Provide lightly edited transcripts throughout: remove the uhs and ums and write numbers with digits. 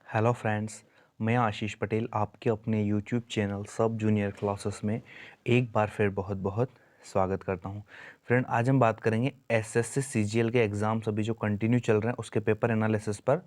Hello friends, मैं आशीष पटेल आपके अपने यूट्यूब चैनल सब जूनियर क्लासेस में एक बार फिर बहुत बहुत स्वागत करता हूं। फ्रेंड, आज हम बात करेंगे एसएससी सीजीएल के एग्ज़ाम्स अभी जो कंटिन्यू चल रहे हैं उसके पेपर एनालिसिस पर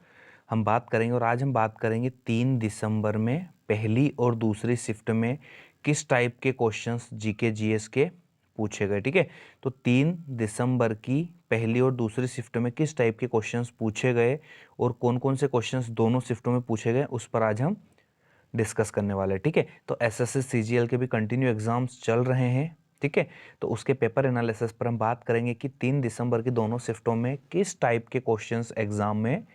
हम बात करेंगे। और आज हम बात करेंगे 3 दिसंबर में पहली और दूसरी शिफ्ट में किस टाइप के क्वेश्चंस जीके जीएस के पूछे गए। ठीक है, तो 3 दिसंबर की पहली और दूसरी शिफ्ट में किस टाइप के क्वेश्चंस पूछे गए और कौन कौन से क्वेश्चंस दोनों शिफ्टों में पूछे गए उस पर आज हम डिस्कस करने वाले हैं। ठीक है, तो एसएससी सीजीएल के भी कंटिन्यू एग्जाम्स चल रहे हैं। ठीक है, तो उसके पेपर एनालिसिस पर हम बात करेंगे कि 3 दिसंबर की दोनों शिफ्टों में किस टाइप के क्वेश्चंस एग्जाम में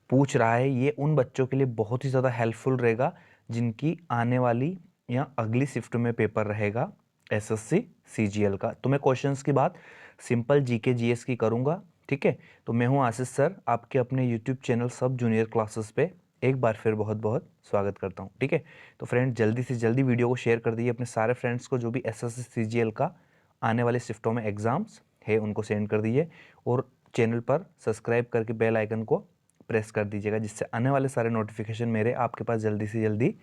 पूछ रहा है। ये उन बच्चों के लिए बहुत ही ज़्यादा हेल्पफुल रहेगा जिनकी आने वाली या अगली शिफ्ट में पेपर रहेगा एसएससी सीजीएल का। तो मैं क्वेश्चंस की बात सिंपल जीके जीएस की करूंगा। ठीक है, तो मैं हूं आशीष सर, आपके अपने यूट्यूब चैनल सब जूनियर क्लासेस पे एक बार फिर बहुत बहुत स्वागत करता हूं। ठीक है, तो फ्रेंड जल्दी से जल्दी वीडियो को शेयर कर दीजिए अपने सारे फ्रेंड्स को जो भी एसएससी सीजीएल का आने वाले शिफ्टों में एग्जाम्स है उनको सेंड कर दीजिए और चैनल पर सब्सक्राइब करके बेल आइकन को प्रेस कर दीजिएगा जिससे आने वाले सारे नोटिफिकेशन मेरे आपके पास जल्दी से जल्दी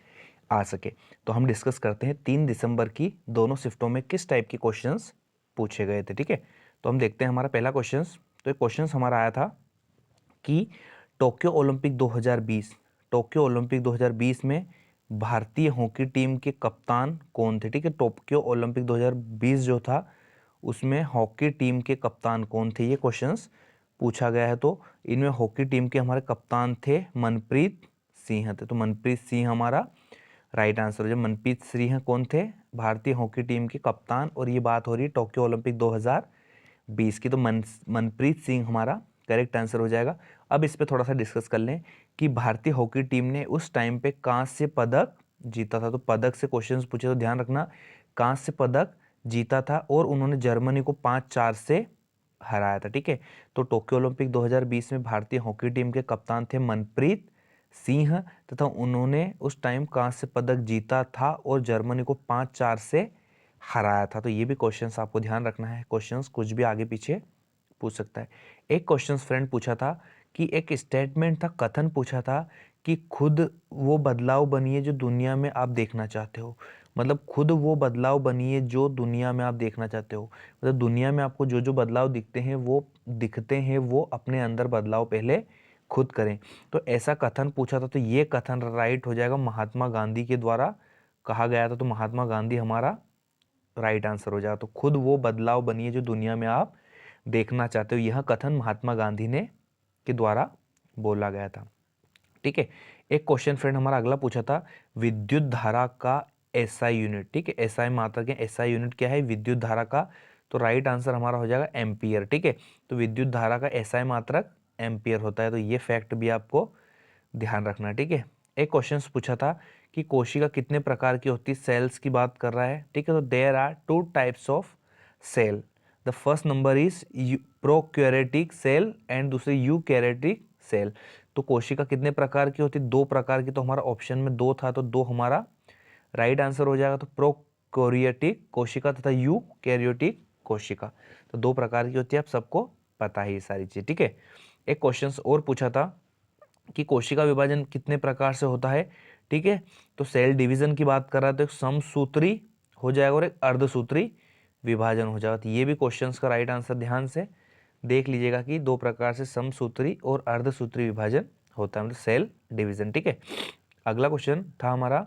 आ सके। तो हम डिस्कस करते हैं 3 दिसंबर की दोनों शिफ्टों में किस टाइप के क्वेश्चंस पूछे गए थे। ठीक है, तो हम देखते हैं हमारा पहला क्वेश्चंस। तो एक क्वेश्चंस हमारा आया था कि टोक्यो ओलंपिक 2020 टोक्यो ओलंपिक 2020 में भारतीय हॉकी टीम के कप्तान कौन थे। ठीक है, टोक्यो ओलंपिक 2020 जो था उसमें हॉकी टीम के कप्तान कौन थे, ये क्वेश्चंस पूछा गया है। तो इनमें हॉकी टीम के हमारे कप्तान थे मनप्रीत सिंह थे। तो मनप्रीत सिंह हमारा राइट आंसर हो जाए। मनप्रीत सिंह कौन थे, भारतीय हॉकी टीम के कप्तान। और ये बात हो रही है टोक्यो ओलंपिक 2020 की। तो मनप्रीत सिंह हमारा करेक्ट आंसर हो जाएगा। अब इस पे थोड़ा सा डिस्कस कर लें कि भारतीय हॉकी टीम ने उस टाइम पे कांस्य पदक जीता था। तो पदक से क्वेश्चंस पूछे तो ध्यान रखना, कांस्य पदक जीता था और उन्होंने जर्मनी को 5-4 से हराया था। ठीक है, तो टोक्यो ओलंपिक 2020 में भारतीय हॉकी टीम के कप्तान थे मनप्रीत सिंह तथा उन्होंने उस टाइम कांस्य पदक जीता था और जर्मनी को 5-4 से हराया था। तो ये भी क्वेश्चंस आपको ध्यान रखना है, क्वेश्चंस कुछ भी आगे पीछे पूछ सकता है। एक क्वेश्चन फ्रेंड पूछा था कि एक स्टेटमेंट था, कथन पूछा था कि खुद वो बदलाव बनिए जो दुनिया में आप देखना चाहते हो। मतलब खुद वो बदलाव बनिए जो दुनिया में आप देखना चाहते हो। मतलब दुनिया में आपको जो जो बदलाव दिखते हैं वो अपने अंदर बदलाव पहले खुद करें। तो ऐसा कथन पूछा था, तो ये कथन राइट हो जाएगा, महात्मा गांधी के द्वारा कहा गया था। तो महात्मा गांधी हमारा राइट आंसर हो जाएगा। तो खुद वो बदलाव बनिए जो दुनिया में आप देखना चाहते हो, यह कथन महात्मा गांधी ने के द्वारा बोला गया था। ठीक है, एक क्वेश्चन फ्रेंड हमारा अगला पूछा था विद्युत धारा का एसआई यूनिट। ठीक है, एसआई मात्रक है, एसआई यूनिट क्या है, विद्युत धारा का। तो राइट आंसर हमारा हो जाएगा एम्पियर। ठीक है, तो विद्युत धारा का एसआई मात्रक एम्पियर होता है। तो ये फैक्ट भी आपको ध्यान रखना है। ठीक है, एक क्वेश्चन पूछा था कि कोशिका कितने प्रकार की होती है, सेल्स की बात कर रहा है। ठीक है, तो there are 2 types of cell. The first number is prokaryotic cell and दूसरी यूकैरियोटिक सेल। तो कोशिका कितने प्रकार की होती है, 2 प्रकार की। तो हमारा ऑप्शन में 2 था, तो 2 हमारा राइट आंसर हो जाएगा। तो प्रोकैरियोटिक कोशिका तथा यूकैरियोटिक कोशिका, तो 2 प्रकार की होती है, आप सबको पता है ये सारी चीज। ठीक है, एक क्वेश्चन और पूछा था कि कोशिका विभाजन कितने प्रकार से होता है। ठीक है, तो सेल डिवीजन की बात कर रहा है तो एक समसूत्री हो जाएगा और एक अर्धसूत्री विभाजन हो जाएगा। तो ये भी क्वेश्चंस का राइट आंसर ध्यान से देख लीजिएगा कि 2 प्रकार से समसूत्री और अर्धसूत्री विभाजन होता है, मतलब सेल डिवीजन। ठीक है, अगला क्वेश्चन था हमारा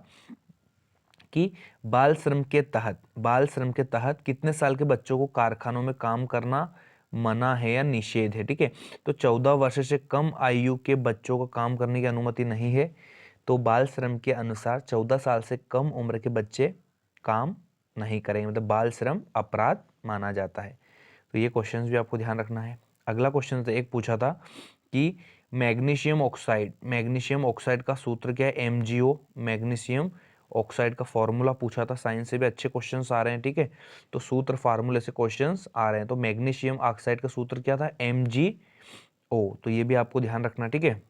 कि बाल श्रम के तहत कितने साल के बच्चों को कारखानों में काम करना मना है या निषेध है। ठीक है, तो 14 वर्ष से कम आयु के बच्चों को काम करने की अनुमति नहीं है। तो बाल श्रम के अनुसार 14 साल से कम उम्र के बच्चे काम नहीं करेंगे, मतलब बाल श्रम अपराध माना जाता है। तो ये क्वेश्चंस भी आपको ध्यान रखना है। अगला क्वेश्चन तो एक पूछा था कि मैग्नीशियम ऑक्साइड का सूत्र क्या है, MgO। मैग्नीशियम ऑक्साइड का फॉर्मूला पूछा था, साइंस से भी अच्छे क्वेश्चंस आ रहे हैं। ठीक है, तो सूत्र फार्मूले से क्वेश्चंस आ रहे हैं। तो मैग्नीशियम ऑक्साइड का सूत्र क्या था, MgO। तो ये भी आपको ध्यान रखना। ठीक है,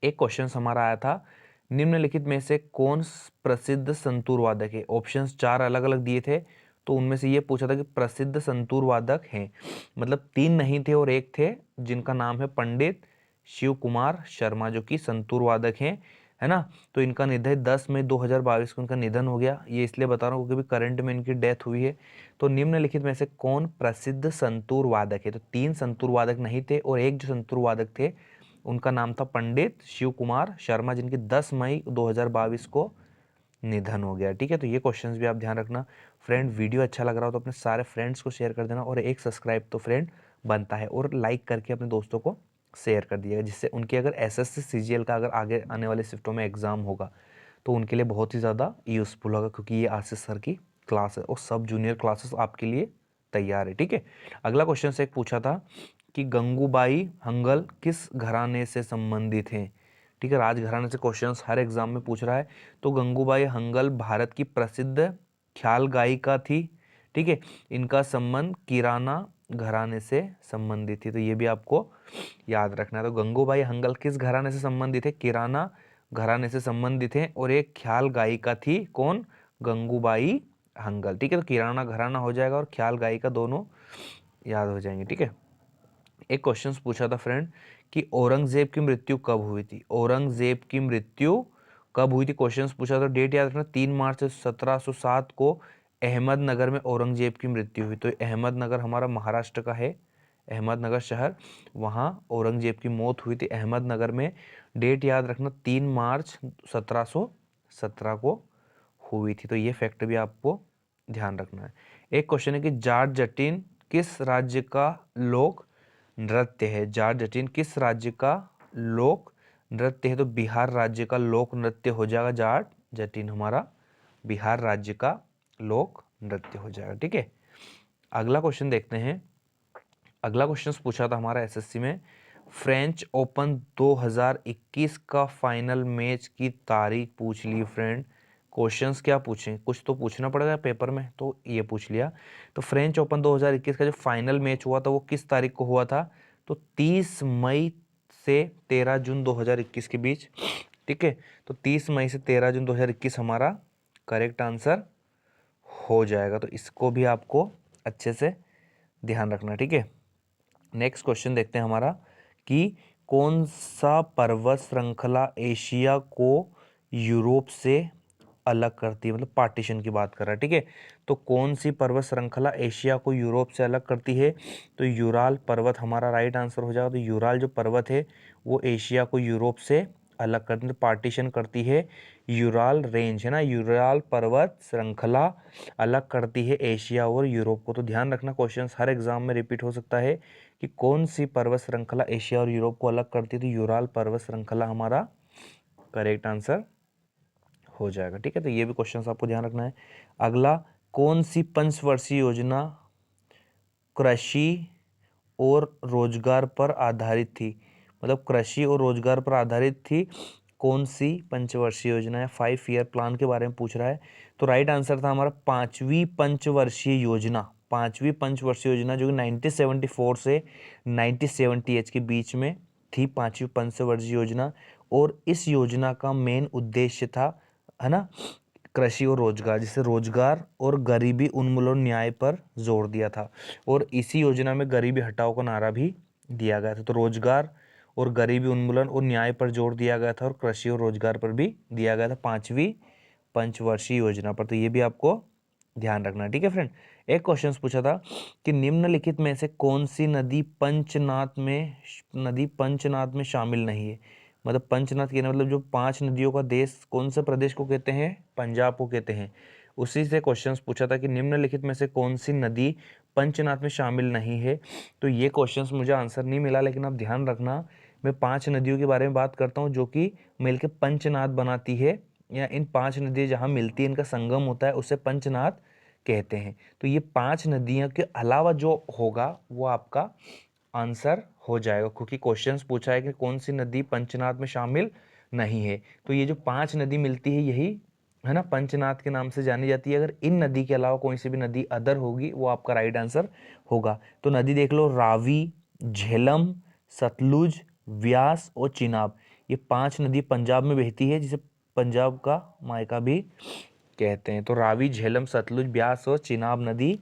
एक क्वेश्चन हमारा आया था निम्नलिखित में से कौन प्रसिद्ध संतूर वादक है। ऑप्शंस 4 अलग अलग दिए थे, तो उनमें से ये पूछा था कि प्रसिद्ध संतूर वादक हैं, मतलब 3 नहीं थे और एक थे जिनका नाम है पंडित शिव कुमार शर्मा जो कि संतूर वादक हैं, है ना। तो इनका निधन 10 मई 2022 को इनका निधन हो गया। ये इसलिए बता रहा हूँ क्योंकि करंट में इनकी डेथ हुई है। तो निम्नलिखित में से कौन प्रसिद्ध संतूर वादक है? तो 3 संतूर वादक नहीं थे और एक जो संतूर वादक थे उनका नाम था पंडित शिव कुमार शर्मा, जिनकी 10 मई 2022 को निधन हो गया। ठीक है, तो ये क्वेश्चंस भी आप ध्यान रखना। फ्रेंड, वीडियो अच्छा लग रहा हो तो अपने सारे फ्रेंड्स को शेयर कर देना, और एक सब्सक्राइब तो फ्रेंड बनता है, और लाइक करके अपने दोस्तों को शेयर कर दिएगा, जिससे उनके अगर एसएससी सीजीएल का अगर आगे आने वाले शिफ्टों में एग्जाम होगा तो उनके लिए बहुत ही ज़्यादा यूज़फुल होगा, क्योंकि ये आशीष सर की क्लास है और सब जूनियर क्लासेस आपके लिए तैयार है। ठीक है, अगला क्वेश्चन से एक पूछा था कि गंगूबाई हंगल किस घराने से संबंधित हैं? ठीक है, राजघराने से क्वेश्चंस हर एग्जाम में पूछ रहा है। तो गंगूबाई हंगल भारत की प्रसिद्ध ख्याल गायिका थी। ठीक है, इनका संबंध किराना घराने से संबंधित थी, तो ये भी आपको याद रखना है। तो गंगूबाई हंगल किस घराने से संबंधित है? किराना घराने से संबंधित है, और एक ख्याल गायिका थी, कौन? गंगूबाई हंगल। ठीक है, तो किराना घराना हो जाएगा और ख्याल गायिका दोनों याद हो जाएंगे। ठीक है, एक क्वेश्चन पूछा था फ्रेंड कि औरंगजेब की मृत्यु कब हुई थी? औरंगजेब की मृत्यु कब हुई थी? क्वेश्चन पूछा था, डेट याद रखना, 3 मार्च 1707 को अहमदनगर में औरंगजेब की मृत्यु हुई। तो अहमदनगर हमारा महाराष्ट्र का है, अहमदनगर शहर, वहाँ औरंगजेब की मौत हुई थी अहमदनगर में। डेट याद रखना, 3 मार्च 1717 को हुई थी। तो ये फैक्ट भी आपको ध्यान रखना है। एक क्वेश्चन है कि जाट जटिन किस राज्य का लोक नृत्य है? जाट जटिन किस राज्य का लोक नृत्य है? तो बिहार राज्य का लोक नृत्य हो जाएगा जाट जटिन, हमारा बिहार राज्य का लोक नृत्य हो जाएगा। ठीक है, अगला क्वेश्चन देखते हैं। अगला क्वेश्चन पूछा था हमारा एसएससी में, फ्रेंच ओपन 2021 का फाइनल मैच की तारीख पूछ ली फ्रेंड। क्वेश्चंस क्या पूछें, कुछ तो पूछना पड़ेगा पेपर में, तो ये पूछ लिया। तो फ्रेंच ओपन 2021 का जो फाइनल मैच हुआ था वो किस तारीख को हुआ था? तो 30 मई से 13 जून 2021 के बीच। ठीक है, तो 30 मई से 13 जून 2021 हमारा करेक्ट आंसर हो जाएगा। तो इसको भी आपको अच्छे से ध्यान रखना। ठीक है, नेक्स्ट क्वेश्चन देखते हैं हमारा कि कौन सा पर्वत श्रृंखला एशिया को यूरोप से अलग करती है? मतलब पार्टीशन की बात कर रहा है। ठीक है, तो कौन सी पर्वत श्रृंखला एशिया को यूरोप से अलग करती है? तो यूराल पर्वत हमारा राइट आंसर हो जाएगा। तो यूराल जो पर्वत है वो एशिया को यूरोप से अलग करती है, पार्टीशन करती है। यूराल रेंज है ना, यूराल पर्वत श्रृंखला अलग करती है एशिया और यूरोप को। तो ध्यान रखना, क्वेश्चन हर एग्जाम में रिपीट हो सकता है कि कौन सी पर्वत श्रृंखला एशिया और यूरोप को अलग करती है? तो यूराल पर्वत श्रृंखला हमारा करेक्ट आंसर हो जाएगा। ठीक है, तो ये भी क्वेश्चन आपको ध्यान रखना है। अगला, कौन सी पंचवर्षीय योजना कृषि और रोजगार पर आधारित थी? मतलब कृषि और रोजगार पर आधारित थी, कौन सी पंचवर्षीय योजना है? 5 ईयर प्लान के बारे में पूछ रहा है। तो राइट आंसर था हमारा 5वीं पंचवर्षीय योजना। 5वीं पंचवर्षीय योजना जो कि 1974 से 1978 के बीच में थी, 5वीं पंचवर्षीय योजना। और इस योजना का मेन उद्देश्य था, है ना, कृषि और रोजगार, जिससे रोजगार और गरीबी उन्मूलन न्याय पर जोर दिया था। और इसी योजना में गरीबी हटाओ का नारा भी दिया गया था। तो रोजगार और गरीबी उन्मूलन और न्याय पर जोर दिया गया था, और कृषि और रोजगार पर भी दिया गया था 5वीं पंचवर्षीय योजना पर। तो ये भी आपको ध्यान रखना है। ठीक है फ्रेंड, एक क्वेश्चन पूछा था कि निम्नलिखित में से कौन सी नदी पंचनाद में शामिल नहीं है? मतलब पंचनाद के मतलब जो 5 नदियों का देश, कौन से प्रदेश को कहते हैं? पंजाब को कहते हैं। उसी से क्वेश्चंस पूछा था कि निम्नलिखित में से कौन सी नदी पंचनाद में शामिल नहीं है। तो ये क्वेश्चंस मुझे आंसर नहीं मिला, लेकिन आप ध्यान रखना, मैं 5 नदियों के बारे में बात करता हूँ जो कि मिलकर पंचनाद बनाती है, या इन 5 नदियाँ जहाँ मिलती है इनका संगम होता है, उसे पंचनाद कहते हैं। तो ये 5 नदियों के अलावा जो होगा वो आपका आंसर हो जाएगा, क्योंकि क्वेश्चंस पूछा है कि कौन सी नदी पंचनाद में शामिल नहीं है। तो ये जो 5 नदी मिलती है यही, है ना, पंचनाद के नाम से जानी जाती है। अगर इन नदी के अलावा कोई सी भी नदी अदर होगी वो आपका राइट आंसर होगा। तो नदी देख लो, रावी, झेलम, सतलुज, व्यास और चिनाब, ये 5 नदी पंजाब में बहती है, जिसे पंजाब का मायका भी कहते हैं। तो रावी, झेलम, सतलुज, ब्यास और चिनाब नदी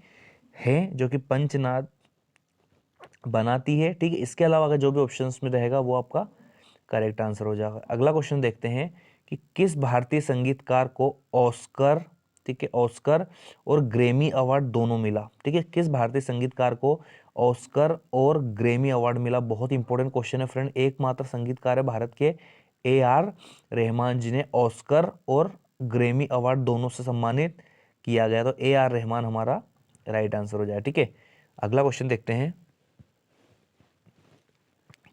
है जो कि पंचनाद बनाती है, ठीक है। इसके अलावा अगर जो भी ऑप्शंस में रहेगा वो आपका करेक्ट आंसर हो जाएगा। अगला क्वेश्चन देखते हैं कि किस भारतीय संगीतकार को ऑस्कर, ठीक है, ऑस्कर और ग्रैमी अवार्ड दोनों मिला, ठीक है। किस भारतीय संगीतकार को ऑस्कर और ग्रैमी अवार्ड मिला? बहुत इंपॉर्टेंट क्वेश्चन है फ्रेंड। एकमात्र संगीतकार है भारत के AR रहमान, जिन्हें ऑस्कर और ग्रैमी अवार्ड दोनों से सम्मानित किया गया। तो AR रहमान हमारा राइट आंसर हो जाए, ठीक है। अगला क्वेश्चन देखते हैं,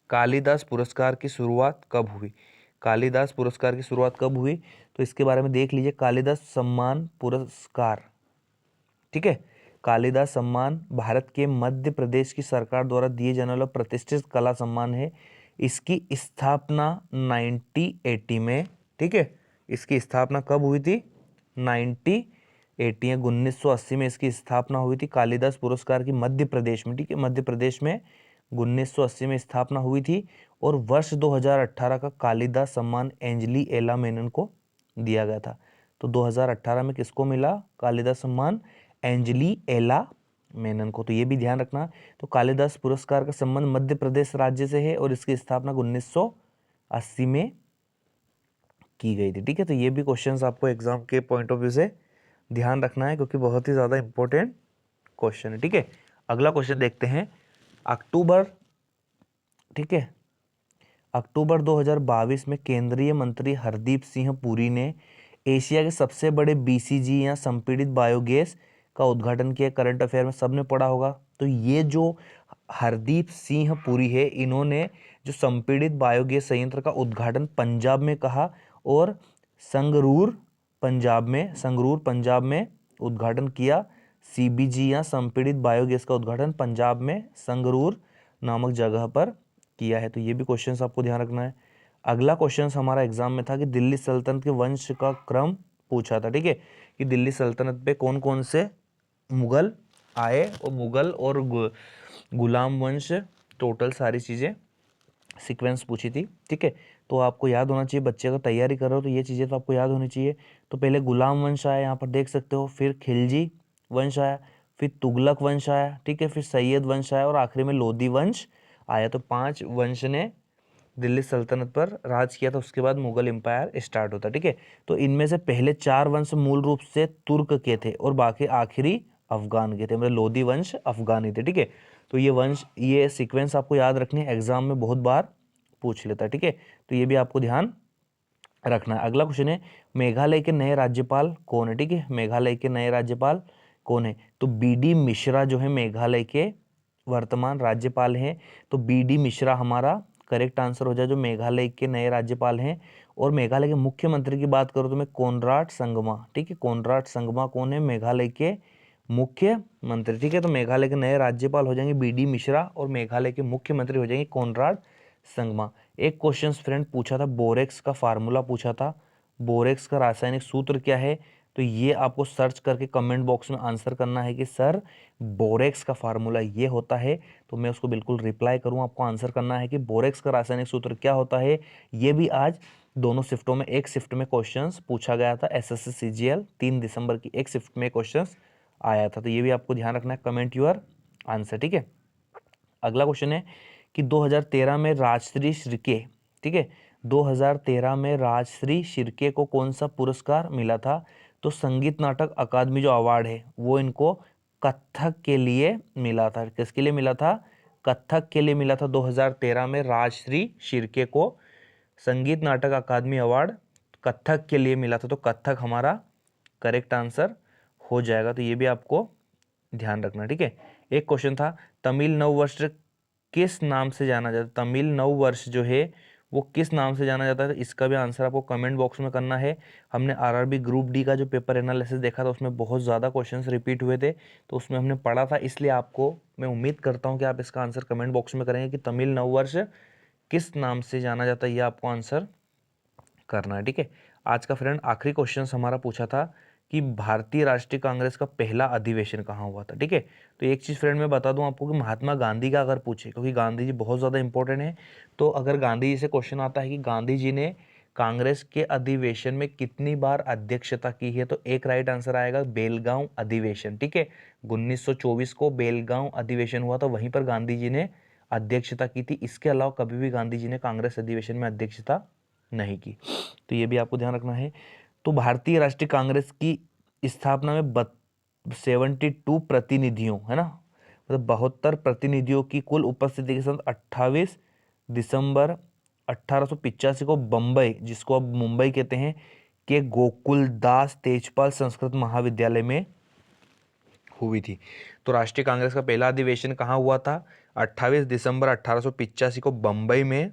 कालिदास पुरस्कार की शुरुआत कब हुई? कालिदास पुरस्कार की शुरुआत कब हुई? तो इसके बारे में देख लीजिए। कालिदास सम्मान पुरस्कार, ठीक है, कालिदास सम्मान भारत के मध्य प्रदेश की सरकार द्वारा दिए जाने वाला प्रतिष्ठित कला सम्मान है। इसकी स्थापना 1980 में, ठीक है, इसकी स्थापना कब हुई थी? 1980 1980 में इसकी स्थापना हुई थी कालिदास पुरस्कार की, मध्य प्रदेश में, ठीक है, मध्य प्रदेश में 1980 में स्थापना हुई थी। और वर्ष 2018 का कालिदास सम्मान एंजली एला मेनन को दिया गया था। तो 2018 में किसको मिला कालिदास सम्मान? एंजली एला मेनन को। तो ये भी ध्यान रखना। तो कालिदास पुरस्कार का संबंध मध्य प्रदेश राज्य से है और इसकी स्थापना 1980 में की गई थी, ठीक है। तो ये भी क्वेश्चंस आपको एग्जाम के पॉइंट ऑफ व्यू से ध्यान रखना है, क्योंकि बहुत ही ज़्यादा इंपॉर्टेंट क्वेश्चन है, ठीक है। अगला क्वेश्चन देखते हैं, अक्टूबर, ठीक है, अक्टूबर 2022 में केंद्रीय मंत्री हरदीप सिंह पुरी ने एशिया के सबसे बड़े BCG या संपीड़ित बायोगैस का उद्घाटन किया। करंट अफेयर में सबने पढ़ा होगा। तो ये जो हरदीप सिंह पुरी है, इन्होंने जो संपीड़ित बायोगैस संयंत्र का उद्घाटन पंजाब में कहा और संगरूर पंजाब में उद्घाटन किया। CBG या संपीड़ित बायोगैस का उद्घाटन पंजाब में संगरूर नामक जगह पर किया है। तो ये भी क्वेश्चंस आपको ध्यान रखना है। अगला क्वेश्चंस हमारा एग्जाम में था कि दिल्ली सल्तनत के वंश का क्रम पूछा था, ठीक है, कि दिल्ली सल्तनत पे कौन कौन से मुगल आए, और मुगल और गुलाम वंश, टोटल सारी चीज़ें सीक्वेंस पूछी थी, ठीक है। तो आपको याद होना चाहिए, बच्चे अगर तैयारी कर रहे हो तो ये चीज़ें तो आपको याद होनी चाहिए। तो पहले गुलाम वंश आया, यहाँ पर देख सकते हो, फिर खिलजी वंश आया, फिर तुगलक वंश आया, ठीक है, फिर सैयद वंश आया और आखिरी में लोधी वंश आया। तो 5 वंश ने दिल्ली सल्तनत पर राज किया था। उसके बाद मुगल एम्पायर स्टार्ट होता, ठीक है। तो इनमें से पहले 4 वंश मूल रूप से तुर्क के थे और बाकी आखिरी अफगान के थे, मतलब लोधी वंश अफगानी थे, ठीक है। तो ये वंश, ये सीक्वेंस आपको याद रखनी है, एग्जाम में बहुत बार पूछ लेता है, ठीक है। तो ये भी आपको ध्यान रखना है। अगला क्वेश्चन है, मेघालय के नए राज्यपाल कौन है, ठीक है, मेघालय के नए राज्यपाल कौन है? तो BD मिश्रा जो है मेघालय के वर्तमान राज्यपाल हैं। तो BD मिश्रा हमारा करेक्ट आंसर हो जाए, जो मेघालय के नए राज्यपाल हैं। और मेघालय के मुख्यमंत्री की बात करूँ तो मैं कोनराड संगमा, ठीक है, कोनराड संगमा कौन है? मेघालय के मुख्यमंत्री, ठीक है। तो मेघालय के नए राज्यपाल हो जाएंगे BD मिश्रा और मेघालय के मुख्यमंत्री हो जाएंगे कोनराड संगमा। एक क्वेश्चन फ्रेंड पूछा था, बोरेक्स का फार्मूला पूछा था, बोरेक्स का रासायनिक सूत्र क्या है? तो ये आपको सर्च करके कमेंट बॉक्स में आंसर करना है कि सर बोरेक्स का फार्मूला ये होता है। तो मैं उसको बिल्कुल रिप्लाई करूँ, आपको आंसर करना है कि बोरेक्स का रासायनिक सूत्र क्या होता है। ये भी आज दोनों शिफ्टों में, एक शिफ्ट में क्वेश्चंस पूछा गया था, SSC CGL 3 दिसंबर की एक शिफ्ट में क्वेश्चंस आया था। तो ये भी आपको ध्यान रखना है, कमेंट योर आंसर, ठीक है। अगला क्वेश्चन है कि 2013 में राजश्री शिर्के, ठीक है, 2013 में राजश्री शिर्के को कौन सा पुरस्कार मिला था? तो संगीत नाटक अकादमी जो अवार्ड है वो इनको कथक के लिए मिला था। किसके लिए मिला था? कथक के लिए मिला था। 2013 में राजश्री शिर्के को संगीत नाटक अकादमी अवार्ड कथक के लिए मिला था। तो कथक हमारा करेक्ट आंसर हो जाएगा। तो ये भी आपको ध्यान रखना, ठीक है। एक क्वेश्चन था, तमिल नववर्ष किस नाम से जाना जाता है? तमिल नववर्ष जो है वो किस नाम से जाना जाता है? तो इसका भी आंसर आपको कमेंट बॉक्स में करना है। हमने RRB ग्रुप डी का जो पेपर एनालिसिस देखा था उसमें बहुत ज़्यादा क्वेश्चंस रिपीट हुए थे, तो उसमें हमने पढ़ा था, इसलिए आपको मैं उम्मीद करता हूँ कि आप इसका आंसर कमेंट बॉक्स में करेंगे कि तमिल नववर्ष किस नाम से जाना जाता है, ये आपको आंसर करना है, ठीक है। आज का फ्रेंड आखिरी क्वेश्चन हमारा पूछा था कि भारतीय राष्ट्रीय कांग्रेस का पहला अधिवेशन कहाँ हुआ था, ठीक है। तो एक चीज़ फ्रेंड मैं बता दूं आपको कि महात्मा गांधी का अगर पूछे, क्योंकि गांधी जी बहुत ज़्यादा इंपॉर्टेंट है, तो अगर गांधी जी से क्वेश्चन आता है कि गांधी जी ने कांग्रेस के अधिवेशन में कितनी बार अध्यक्षता की है? तो एक राइट आंसर आएगा बेलगांव अधिवेशन। ठीक है, 1924 को बेलगांव अधिवेशन हुआ था, वहीं पर गांधी जी ने अध्यक्षता की थी। इसके अलावा कभी भी गांधी जी ने कांग्रेस अधिवेशन में अध्यक्षता नहीं की, तो ये भी आपको ध्यान रखना है। तो भारतीय राष्ट्रीय कांग्रेस की स्थापना में 72 प्रतिनिधियों, है ना, मतलब 72 प्रतिनिधियों की कुल उपस्थिति के साथ 28 दिसंबर 1885 को बम्बई, जिसको अब मुंबई कहते हैं, के गोकुलदास तेजपाल संस्कृत महाविद्यालय में हुई थी। तो राष्ट्रीय कांग्रेस का पहला अधिवेशन कहाँ हुआ था? 28 दिसंबर 1885 को बम्बई में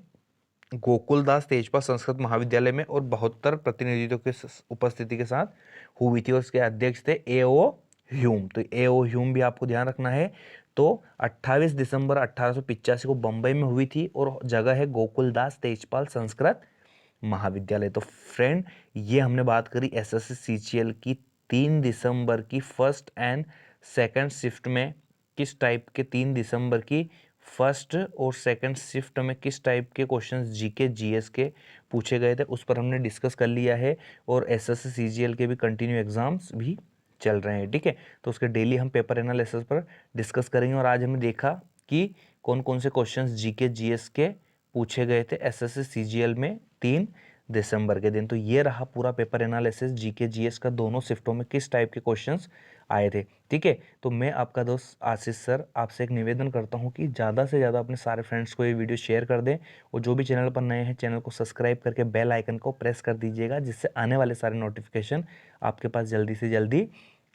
गोकुलदास तेजपाल संस्कृत महाविद्यालय में, और 72 प्रतिनिधियों की उपस्थिति के साथ हुई थी, और उसके अध्यक्ष थे ए.ओ. ह्यूम। तो ए.ओ. ह्यूम भी आपको ध्यान रखना है। तो 28 दिसंबर 1885 को बम्बई में हुई थी, और जगह है गोकुलदास तेजपाल संस्कृत महाविद्यालय। तो फ्रेंड, ये हमने बात करी एसएससी सीजीएल की 3 दिसंबर की फर्स्ट एंड सेकंड शिफ्ट में किस टाइप के, 3 दिसंबर की फर्स्ट और सेकंड शिफ्ट में किस टाइप के क्वेश्चंस जीके जीएस के पूछे गए थे, उस पर हमने डिस्कस कर लिया है। और एसएससी सीजीएल के भी कंटिन्यू एग्जाम्स भी चल रहे हैं। ठीक है, तो उसके डेली हम पेपर एनालिसिस पर डिस्कस करेंगे। और आज हमने देखा कि कौन कौन से क्वेश्चंस जीके जीएस के पूछे गए थे एसएससी सीजीएल में 3 दिसंबर के दिन। तो ये रहा पूरा पेपर एनालिसिस जीके जीएस का, दोनों शिफ्टों में किस टाइप के क्वेश्चंस आए थे। ठीक है, तो मैं आपका दोस्त आशीष सर आपसे एक निवेदन करता हूं कि ज़्यादा से ज़्यादा अपने सारे फ्रेंड्स को ये वीडियो शेयर कर दें, और जो भी चैनल पर नए हैं चैनल को सब्सक्राइब करके बेल आइकन को प्रेस कर दीजिएगा, जिससे आने वाले सारे नोटिफिकेशन आपके पास जल्दी से जल्दी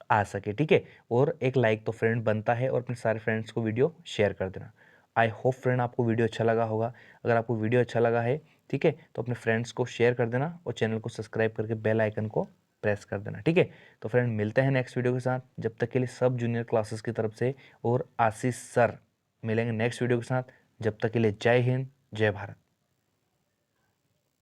आ सके। ठीक है, और एक लाइक तो फ्रेंड बनता है, और अपने सारे फ्रेंड्स को वीडियो शेयर कर देना। आई होप फ्रेंड आपको वीडियो अच्छा लगा होगा। अगर आपको वीडियो अच्छा लगा है, ठीक है, तो अपने फ्रेंड्स को शेयर कर देना, और चैनल को सब्सक्राइब करके बेल आइकन को प्रेस कर देना। ठीक है, तो फ्रेंड मिलते हैं नेक्स्ट वीडियो के साथ। जब तक के लिए सब जूनियर क्लासेस की तरफ से और आशीष सर मिलेंगे नेक्स्ट वीडियो के साथ। जब तक के लिए जय हिंद, जय भारत।